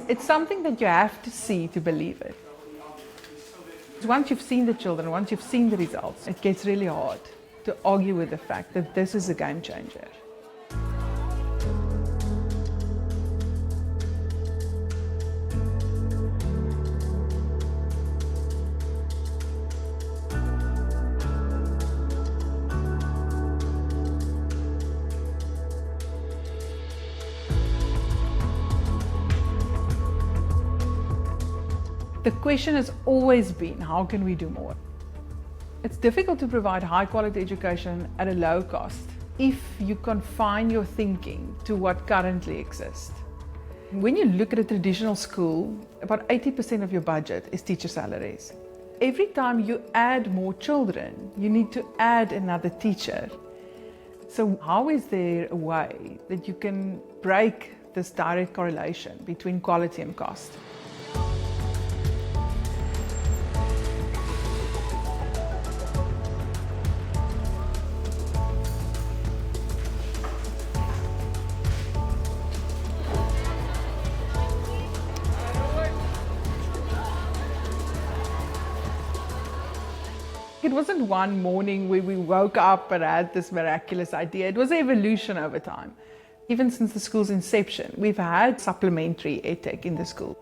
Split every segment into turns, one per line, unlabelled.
It's something that you have to see to believe it. Once you've seen the children, once you've seen the results, it gets really hard to argue with the fact that this is a game changer. The question has always been, how can we do more? It's difficult to provide high quality education at a low cost if you confine your thinking to what currently exists. When you look at a traditional school, about 80% of your budget is teacher salaries. Every time you add more children, you need to add another teacher. So how is there a way that you can break this direct correlation between quality and cost? It wasn't one morning where we woke up and had this miraculous idea. It was an evolution over time. Even since the school's inception, we've had supplementary edtech in the school.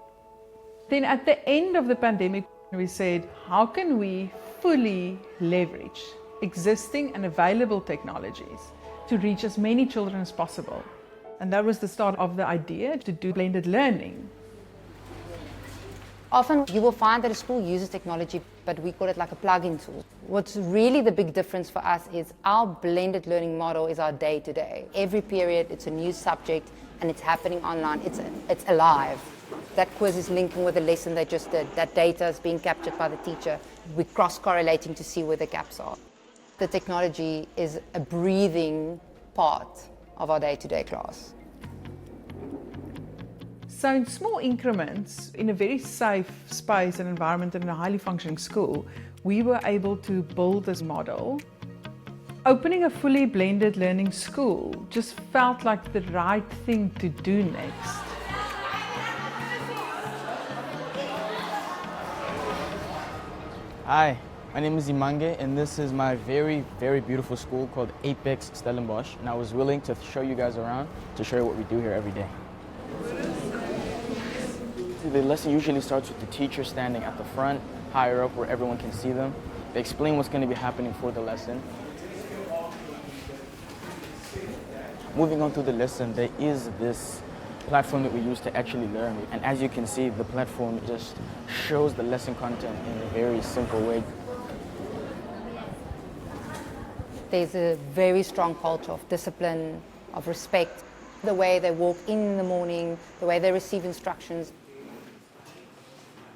Then at the end of the pandemic, we said, how can we fully leverage existing and available technologies to reach as many children as possible? And that was the start of the idea to do blended learning.
Often you will find that a school uses technology, but we call it like a plug-in tool. What's really the big difference for us is our blended learning model is our day-to-day. Every period, it's a new subject, and it's happening online. It's alive. That quiz is linking with the lesson they just did. That data is being captured by the teacher. We're cross-correlating to see where the gaps are. The technology is a breathing part of our day-to-day class.
So in small increments, in a very safe space and environment and in a highly functioning school, we were able to build this model. Opening a fully blended learning school just felt like the right thing to do next.
Hi, my name is Imange, and this is my very, very beautiful school called Apex Stellenbosch, and I was willing to show you guys around to show you what we do here every day. The lesson usually starts with the teacher standing at the front, higher up where everyone can see them. They explain what's going to be happening for the lesson. Moving on to the lesson, there is this platform that we use to actually learn. And as you can see, the platform just shows the lesson content in a very simple way.
There's a very strong culture of discipline, of respect. The way they walk in the morning, the way they receive instructions.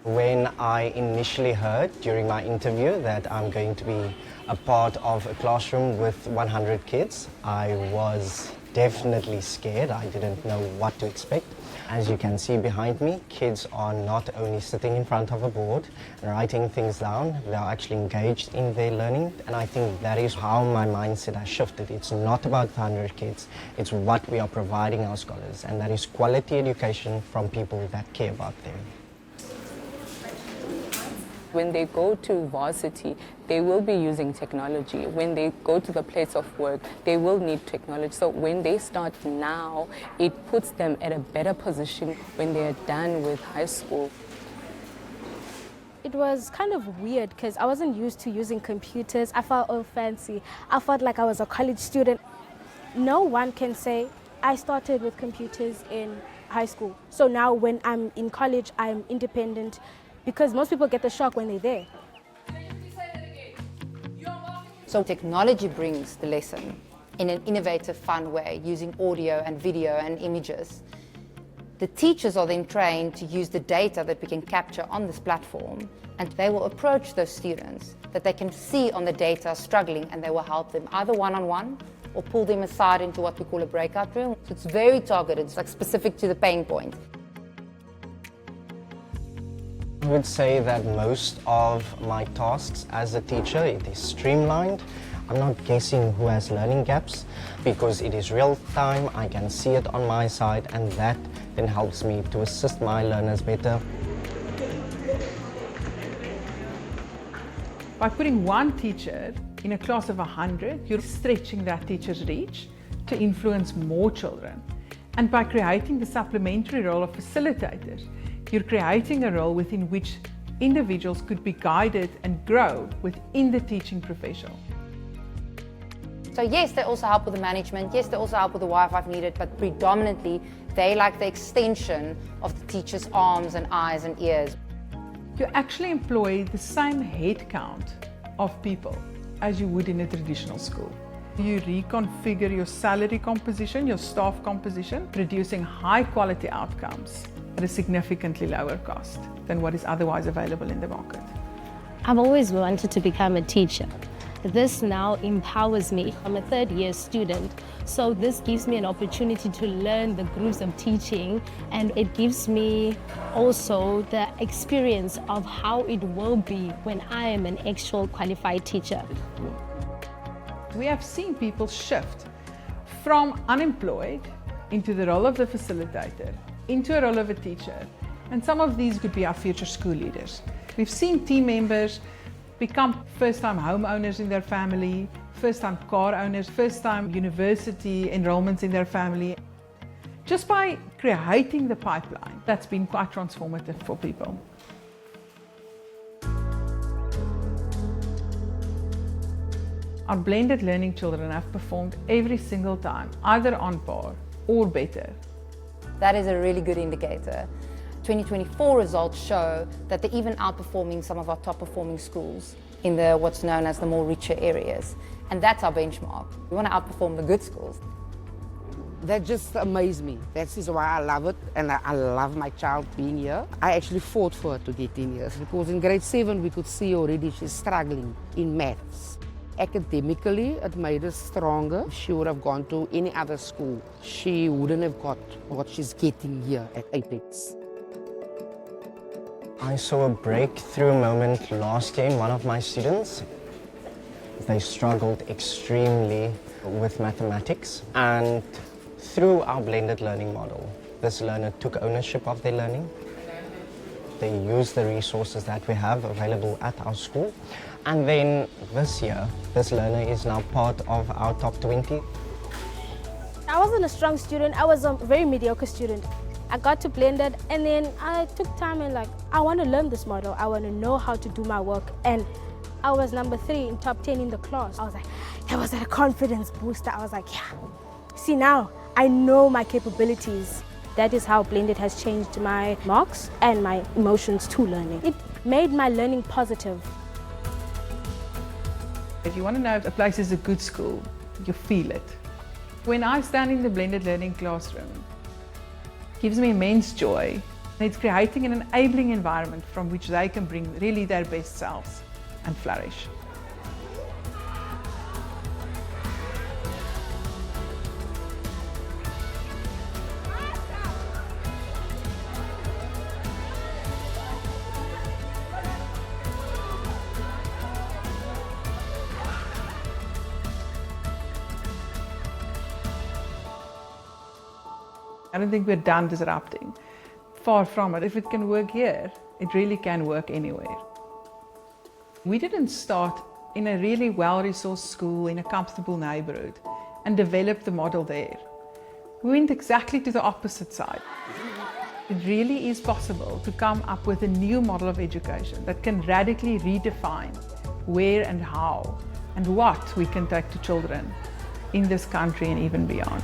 When I initially heard during my interview that I'm going to be a part of a classroom with 100 kids, I was definitely scared. I didn't know what to expect. As you can see behind me, kids are not only sitting in front of a board and writing things down, they are actually engaged in their learning. And I think that is how my mindset has shifted. It's not about 100 kids, it's what we are providing our scholars, and that is quality education from people that care about them.
When they go to varsity, they will be using technology. When they go to the place of work, they will need technology. So when they start now, it puts them at a better position when they are done with high school.
It was kind of weird because I wasn't used to using computers. I felt all fancy. I felt like I was a college student. No one can say, I started with computers in high school. So now when I'm in college, I'm independent. Because most people get the shock when they're there.
So technology brings the lesson in an innovative, fun way, using audio and video and images. The teachers are then trained to use the data that we can capture on this platform, and they will approach those students that they can see on the data struggling, and they will help them either one-on-one or pull them aside into what we call a breakout room. So it's very targeted, it's like specific to the pain point.
I would say that most of my tasks as a teacher, it is streamlined. I'm not guessing who has learning gaps because it is real time, I can see it on my side, and that then helps me to assist my learners better.
By putting one teacher in a class of 100, you're stretching that teacher's reach to influence more children. And by creating the supplementary role of facilitators, you're creating a role within which individuals could be guided and grow within the teaching profession.
So yes, they also help with the management, yes, they also help with the Wi-Fi if needed, but predominantly they like the extension of the teacher's arms and eyes and ears.
You actually employ the same head count of people as you would in a traditional school. You reconfigure your salary composition, your staff composition, producing high quality outcomes at a significantly lower cost than what is otherwise available in the market.
I've always wanted to become a teacher. This now empowers me. I'm a third-year student, so this gives me an opportunity to learn the groups of teaching, and it gives me also the experience of how it will be when I am an actual qualified teacher.
We have seen people shift from unemployed into the role of the facilitator, into a role of a teacher, and some of these could be our future school leaders. We've seen team members become first-time homeowners in their family, first-time car owners, first-time university enrollments in their family. Just by creating the pipeline, that's been quite transformative for people. Our blended learning children have performed every single time, either on par or better.
That is a really good indicator. 2024 results show that they're even outperforming some of our top performing schools in the what's known as the more richer areas. And that's our benchmark. We want to outperform the good schools.
That just amazed me. That is why I love it, and I love my child being here. I actually fought for her to get in here because in grade 7 we could see already she's struggling in maths. Academically, it made her stronger. If she would have gone to any other school, she wouldn't have got what she's getting here at Apex.
I saw a breakthrough moment last year in one of my students. They struggled extremely with mathematics, and through our blended learning model, this learner took ownership of their learning. They used the resources that we have available at our school, and then this year, this learner is now part of our top 20.
I wasn't a strong student, I was a very mediocre student. I got to blended, and then I took time and I want to learn this model. I want to know how to do my work, and I was number 3 in top 10 in the class. I was like, that was a confidence booster. I was like, yeah, see now, I know my capabilities. That is how blended has changed my marks and my emotions to learning. It made my learning positive.
If you want to know if a place is a good school, you feel it. When I stand in the blended learning classroom, it gives me immense joy. It's creating an enabling environment from which they can bring really their best selves and flourish. I don't think we're done disrupting. Far from it. If it can work here, it really can work anywhere. We didn't start in a really well-resourced school in a comfortable neighborhood and develop the model there. We went exactly to the opposite side. It really is possible to come up with a new model of education that can radically redefine where and how and what we can take to children in this country and even beyond.